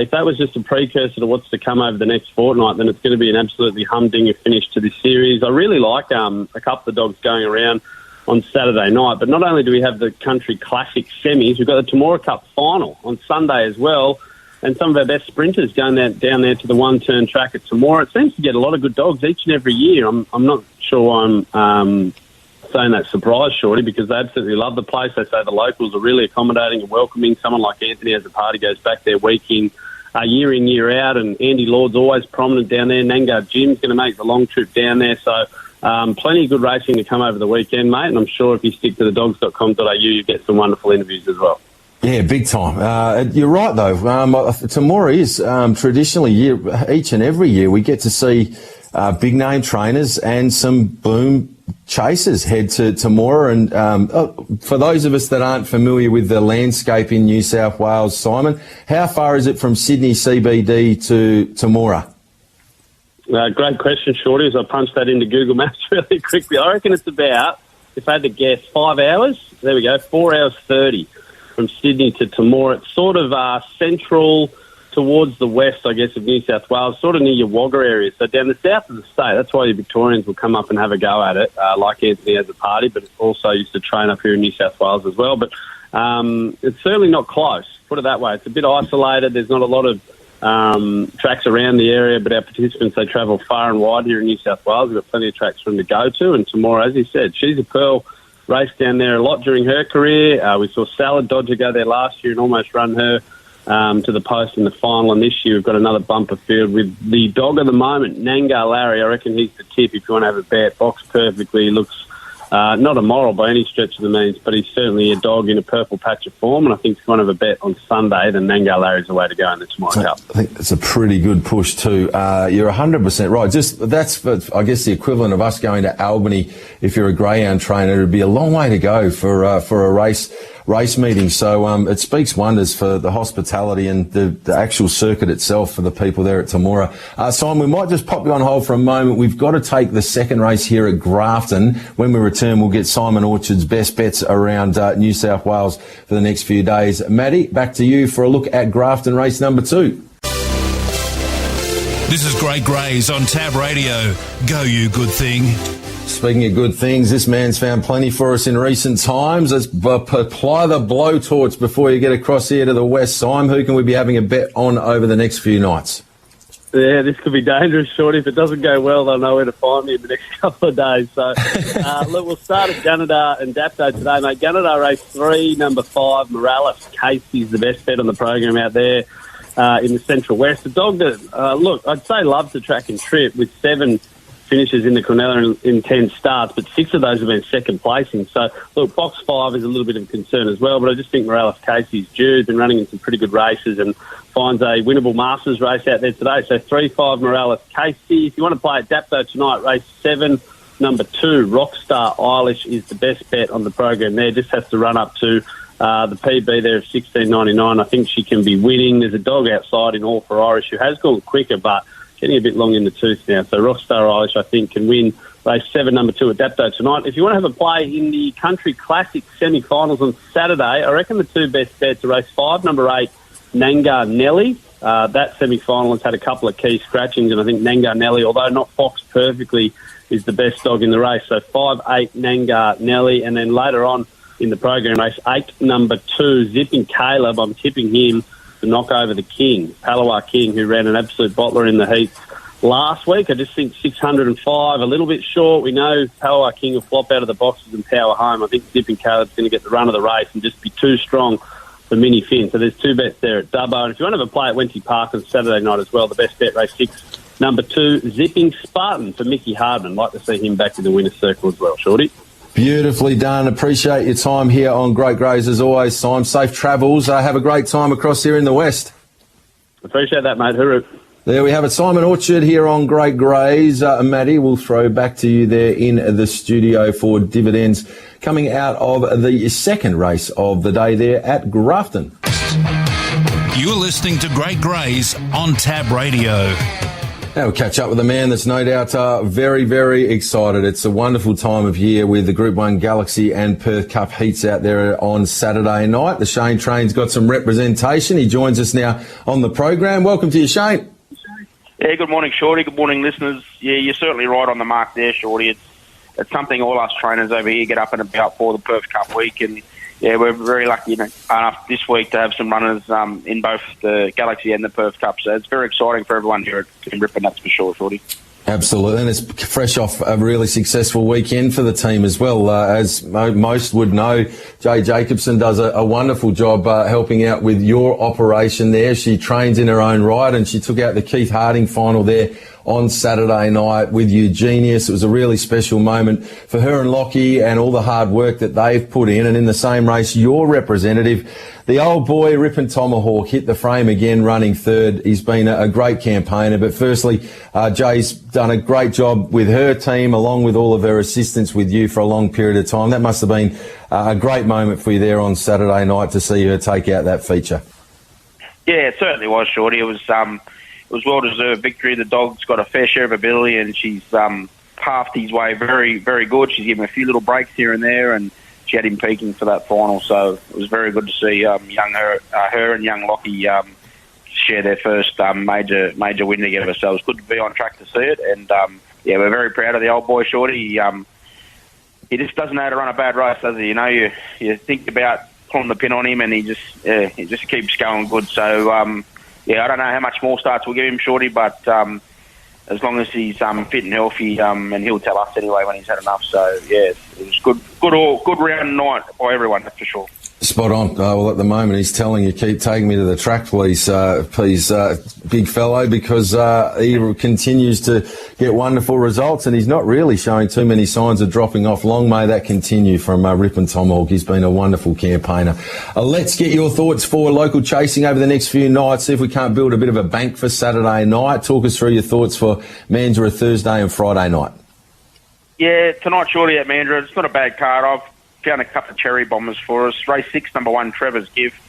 if that was just a precursor to what's to come over the next fortnight, then it's going to be an absolutely humdinger finish to this series. I really like a couple of dogs going around on Saturday night. But not only do we have the Country Classic semis, we've got the Temora Cup final on Sunday as well, and some of our best sprinters going down there to the one-turn track at Temora. It seems to get a lot of good dogs each and every year. I'm not sure I'm saying that surprised, Shorty, because they absolutely love the place. They say the locals are really accommodating and welcoming. Someone like Anthony As a Party goes back there week in, year out, and Andy Lord's always prominent down there. Nangar Jim's going to make the long trip down there, so plenty of good racing to come over the weekend, mate, and I'm sure if you stick to the dogs.com.au, you get some wonderful interviews as well. Yeah, big time. You're right, though. Temora is traditionally, each and every year, we get to see big-name trainers and some boom chasers head to Temora. And for those of us that aren't familiar with the landscape in New South Wales, Simon, how far is it from Sydney CBD to Temora? Great question, Shorty, as I punched that into Google Maps really quickly. I reckon it's about, if I had to guess, 5 hours. There we go, 4 hours 30 from Sydney to Temora. It's sort of central towards the west, I guess, of New South Wales, sort of near your Wagga area. So down the south of the state, that's why the Victorians will come up and have a go at it, like Anthony As a Party, but also used to train up here in New South Wales as well. But it's certainly not close, put it that way. It's a bit isolated. There's not a lot of tracks around the area, but our participants, they travel far and wide here in New South Wales. We've got plenty of tracks for them to go to, and tomorrow, as he said, She's a Pearl raced down there a lot during her career. We saw Salad Dodger go there last year and almost run her to the post in the final, and this year we've got another bumper field with the dog of the moment, Nangar Larry. I reckon he's the tip if you want to have a bet. Boxed perfectly, looks not immoral by any stretch of the means, but he's certainly a dog in a purple patch of form, and I think if you want to have a bet on Sunday, then Nangar Larry's the way to go in the tomorrow Cup. I think it's a pretty good push too. You're 100% right. That's, I guess, the equivalent of us going to Albany. If you're a greyhound trainer, it'd be a long way to go for a race meeting. So it speaks wonders for the hospitality and the actual circuit itself for the people there at Temora. Simon, we might just pop you on hold for a moment. We've got to take the second race here at Grafton. When we return, we'll get Simon Orchard's best bets around New South Wales for the next few days. Maddie, back to you for a look at Grafton race number 2. This is GREYS on Tab Radio. Go, you good thing. Speaking of good things, this man's found plenty for us in recent times. Let's apply the blowtorch before you get across here to the west. Simon, who can we be having a bet on over the next few nights? Yeah, this could be dangerous, Shorty. If it doesn't go well, they'll know where to find me in the next couple of days. So, look, we'll start at Gunnedah and Dapto today, mate. Gunnedah race 3, number 5, Morales Casey's the best bet on the program out there in the Central West. The dog that, look, I'd say loves the track and trip with 7 finishes in the Cornella in 10 starts, but 6 of those have been second placing. So, look, box 5 is a little bit of a concern as well, but I just think Morales Casey's due. He's been running in some pretty good races and finds a winnable Masters race out there today. So 3-5 Morales Casey. If you want to play at Dapto tonight, race 7, number 2, Rockstar Eilish is the best bet on the program there. Just has to run up to the PB there of 16.99. I think she can be winning. There's a dog outside in All for Irish who has gone quicker, but getting a bit long in the tooth now. So Rockstar Eilish, I think, can win race 7, number 2 at Dapto tonight. If you want to have a play in the Country Classic semi-finals on Saturday, I reckon the 2 best bets are race 5, number 8, Nangar Nelly. That semi-final has had a couple of key scratchings, and I think Nangar Nelly, although not foxed perfectly, is the best dog in the race. So 5-8 Nangar Nelly, and then later on in the program, race 8, number 2, Zipping Caleb. I'm tipping him to knock over the King, Palawa King, who ran an absolute bottler in the heats last week. I just think 605, a little bit short. We know Palawa King will flop out of the boxes and power home. I think Zipping Caleb's going to get the run of the race and just be too strong for Mini Finn. So there's 2 bets there at Dubbo. And if you want to have a play at Wenty Park on Saturday night as well, the best bet, race 6, number 2, Zipping Spartan for Mickey Hardman. Like to see him back in the winner's circle as well, Shorty. Beautifully done. Appreciate your time here on Great Greys as always, Simon. Safe travels. Have a great time across here in the West. Appreciate that, mate. Hooroo. There we have it. Simon Orchard here on Great Greys. Maddie, we'll throw back to you there in the studio for dividends coming out of the second race of the day there at Grafton. You're listening to Great Greys on Tab Radio. Now we'll catch up with a man that's no doubt very, very excited. It's a wonderful time of year with the Group 1 Galaxy and Perth Cup heats out there on Saturday night. The Shane Train's got some representation. He joins us now on the program. Welcome to you, Shane. Yeah, good morning, Shorty. Good morning, listeners. Yeah, you're certainly right on the mark there, Shorty. It's something all us trainers over here get up and about for the Perth Cup week, and yeah, we're very lucky enough this week to have some runners in both the Galaxy and the Perth Cup. So it's very exciting for everyone here at Ripon, that's for sure, Shorty. Absolutely, and it's fresh off a really successful weekend for the team as well. As most would know, Jay Jacobson does a wonderful job helping out with your operation there. She trains in her own right, and she took out the Keith Harding final there on Saturday night with Eugenius. It was a really special moment for her and Lockie and all the hard work that they've put in. And in the same race, your representative, the old boy, Ripon Tomahawk, hit the frame again, running third. He's been a great campaigner. But firstly, Jay's done a great job with her team, along with all of her assistants with you for a long period of time. That must have been a great moment for you there on Saturday night to see her take out that feature. Yeah, it certainly was, Shorty. It was well-deserved victory. The dog's got a fair share of ability, and she's halved his way very, very good. She's given him a few little breaks here and there, and she had him peaking for that final. So it was very good to see her and young Lockie share their first major win together. So it was good to be on track to see it. And yeah, we're very proud of the old boy, Shorty. He just doesn't know how to run a bad race, does he? You know, you think about pulling the pin on him, and he just keeps going good. So I don't know how much more starts we'll give him, Shorty, but as long as he's fit and healthy, and he'll tell us anyway when he's had enough. So, yeah, it was good round night by everyone, that's for sure. Spot on. Well, at the moment, he's telling you, keep taking me to the track, please, big fellow, because he continues to get wonderful results, and he's not really showing too many signs of dropping off. Long may that continue from Rip and Tomahawk. He's been a wonderful campaigner. Let's get your thoughts for local chasing over the next few nights, see if we can't build a bit of a bank for Saturday night. Talk us through your thoughts for Mandurah Thursday and Friday night. Yeah, tonight, Shorty, at Mandurah, it's not a bad card. I've found a couple of cherry bombers for us. Race 6, number 1, Trevor's Gift.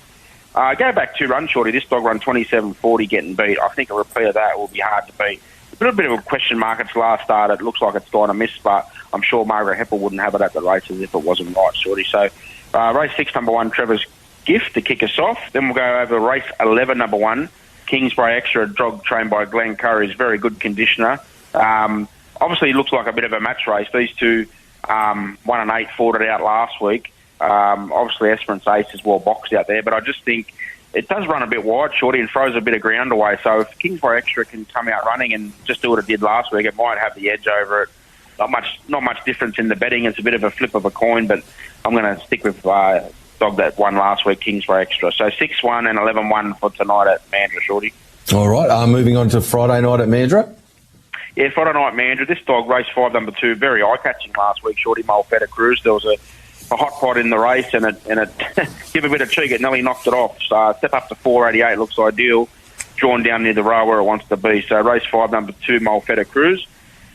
Go back 2 runs, Shorty. This dog run 27.40 getting beat. I think a repeat of that will be hard to beat. A little bit of a question mark. Its last start, it looks like it's gone a miss, but I'm sure Margaret Heppel wouldn't have it at the races if it wasn't right, Shorty. So race 6, number 1, Trevor's Gift to kick us off. Then we'll go over race 11, number 1, Kingsbury Extra, a dog trained by Glenn Curry. Is very good conditioner. Obviously, it looks like a bit of a match race. These two 1 and 8 fought it out last week. Obviously, Esperance Ace is well boxed out there, but I just think it does run a bit wide, Shorty, and throws a bit of ground away. So if Kingsbury Extra can come out running and just do what it did last week, it might have the edge over it. Not much difference in the betting. It's a bit of a flip of a coin, but I'm going to stick with dog that won last week, Kingsbury Extra. So 6-1 and 11-1 for tonight at Mandurah, Shorty. All right, moving on to Friday night at Mandurah. Yeah, Friday night, Mandurah. This dog, race 5, number 2, very eye-catching last week, Shorty, Malfetta Cruz. There was a hot pot in the race, and it give a bit of cheek, it nearly knocked it off. So step up to 488 looks ideal, drawn down near the row where it wants to be. So race 5, number 2, Malfetta Cruz.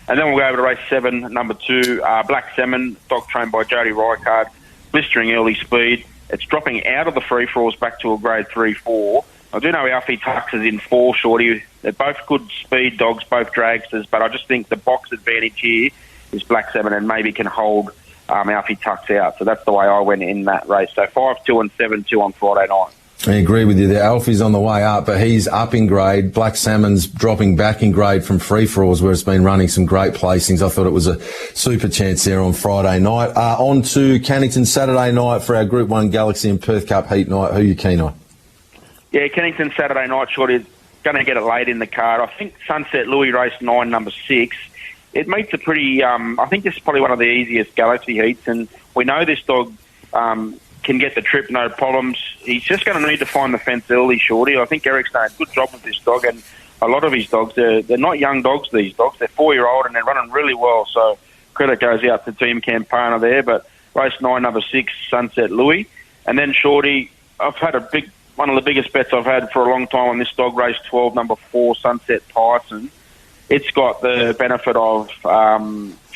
And then we'll go over to race 7, number 2, Black Salmon, dog trained by Jody Rycard, blistering early speed. It's dropping out of the free-for-alls back to a grade 3-4. I do know Alfie Tux is in 4, Shorty. They're both good speed dogs, both dragsters, but I just think the box advantage here is Black Salmon and maybe can hold Alfie Tux out. So that's the way I went in that race. So 5-2 and 7-2 on Friday night. I agree with you there. Alfie's on the way up, but he's up in grade. Black Salmon's dropping back in grade from free-for-alls, where it's been running some great placings. I thought it was a super chance there on Friday night. On to Cannington Saturday night for our Group 1 Galaxy and Perth Cup Heat night. Who are you keen on? Yeah, Cannington Saturday night, Shorty, is going to get it late in the card. I think Sunset Louis race 9, number 6. It meets a pretty, I think this is probably one of the easiest Galaxy heats, and we know this dog can get the trip, no problems. He's just going to need to find the fence early, Shorty. I think Eric's done a good job with this dog, and a lot of his dogs, they're not young dogs, these dogs. They're 4-year-old, and they're running really well, so credit goes out to Team Campana there. But race 9, number 6, Sunset Louis. And then, Shorty, I've had one of the biggest bets I've had for a long time on this dog, race 12, number 4, Sunset Tyson. It's got the benefit of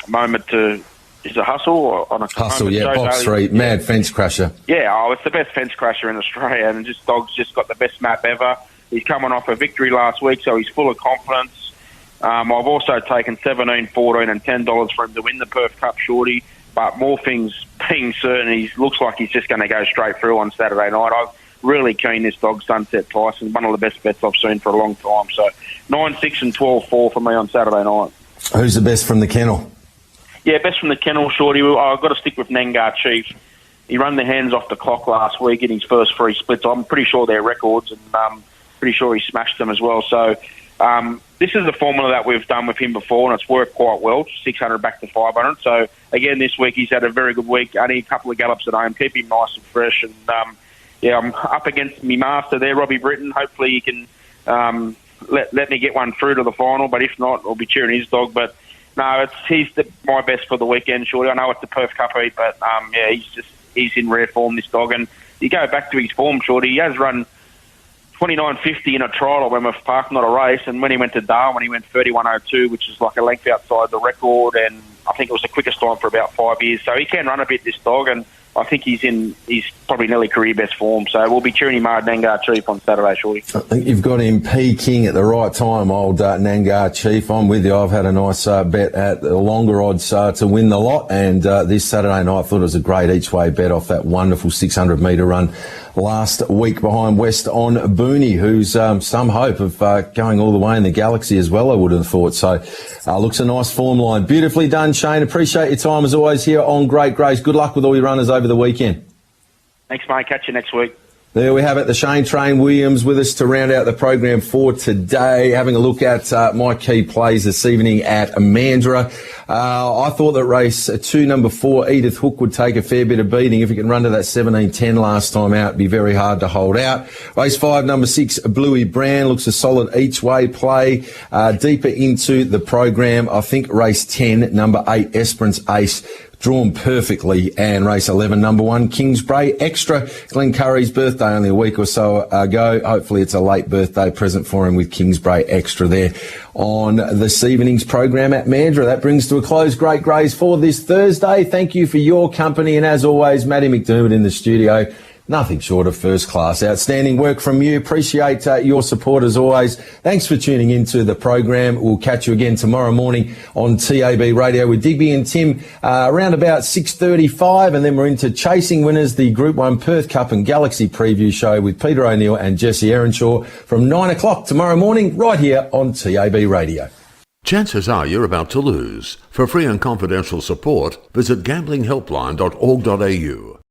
moment to, is it Hustle? Or on a Hustle, yeah, box 3, mad fence crasher. Yeah, it's the best fence crasher in Australia, and this dog's just got the best map ever. He's coming off a victory last week, so he's full of confidence. I've also taken $17, $14 and $10 for him to win the Perth Cup, Shorty, but more things being certain, he looks like he's just going to go straight through on Saturday night. I'm really keen this dog, Sunset Tyson, one of the best bets I've seen for a long time. So 9, 6 and 12, 4 for me on Saturday night. Who's the best from the kennel? Yeah, best from the kennel, Shorty. I've got to stick with Nangar Chief. He ran the hands off the clock last week in his first 3 splits. I'm pretty sure they're records, and pretty sure he smashed them as well. So this is the formula that we've done with him before, and it's worked quite well, 600 back to 500. So, again, this week he's had a very good week. Only a couple of gallops at home. Keep him nice and fresh. And, I'm up against me master there, Robbie Britton. Hopefully he can let me get one through to the final, but if not, I'll be cheering his dog. But, no, he's my best for the weekend, Shorty. I know it's the Perth Cup heat, but, he's in rare form, this dog. And you go back to his form, Shorty, he has run 29.50 in a trial at Wentworth Park, not a race. And when he went to Darwin, he went 31.02, which is like a length outside the record. And I think it was the quickest time for about 5 years. So he can run a bit, this dog. And I think he's probably nearly career best form. So we'll be cheering him hard, Nangar Chief, on Saturday, Shorty. I think you've got him peaking at the right time, old Nangar Chief. I'm with you. I've had a nice bet at the longer odds to win the lot. And this Saturday night, I thought it was a great each-way bet off that wonderful 600-metre run last week behind West on Booney, who's some hope of going all the way in the Galaxy as well, I would have thought. So looks a nice form line. Beautifully done, Shane. Appreciate your time as always here on Great Greys. Good luck with all your runners over the weekend. Thanks, mate. Catch you next week. There we have it, the Shane Train Williams with us to round out the program for today. Having a look at my key plays this evening at Mandurah. I thought that race 2, number 4, Edith Hook, would take a fair bit of beating. If it can run to that 17.10 last time out, it'd be very hard to hold out. Race 5, number 6, Bluey Brand, looks a solid each way play. Deeper into the program, I think race 10, number 8, Esperance Ace, drawn perfectly, and race 11, number 1, Kingsbray Extra. Glenn Curry's birthday only a week or so ago. Hopefully it's a late birthday present for him with Kingsbray Extra there on this evening's program at Mandurah. That brings to a close Great Greys for this Thursday. Thank you for your company, and as always, Matty McDermott in the studio. Nothing short of first class. Outstanding work from you. Appreciate your support as always. Thanks for tuning into the program. We'll catch you again tomorrow morning on TAB Radio with Digby and Tim around about 6:35, and then we're into Chasing Winners, the Group 1 Perth Cup and Galaxy preview show with Peter O'Neill and Jesse Earnshaw from 9 o'clock tomorrow morning right here on TAB Radio. Chances are you're about to lose. For free and confidential support, visit gamblinghelpline.org.au.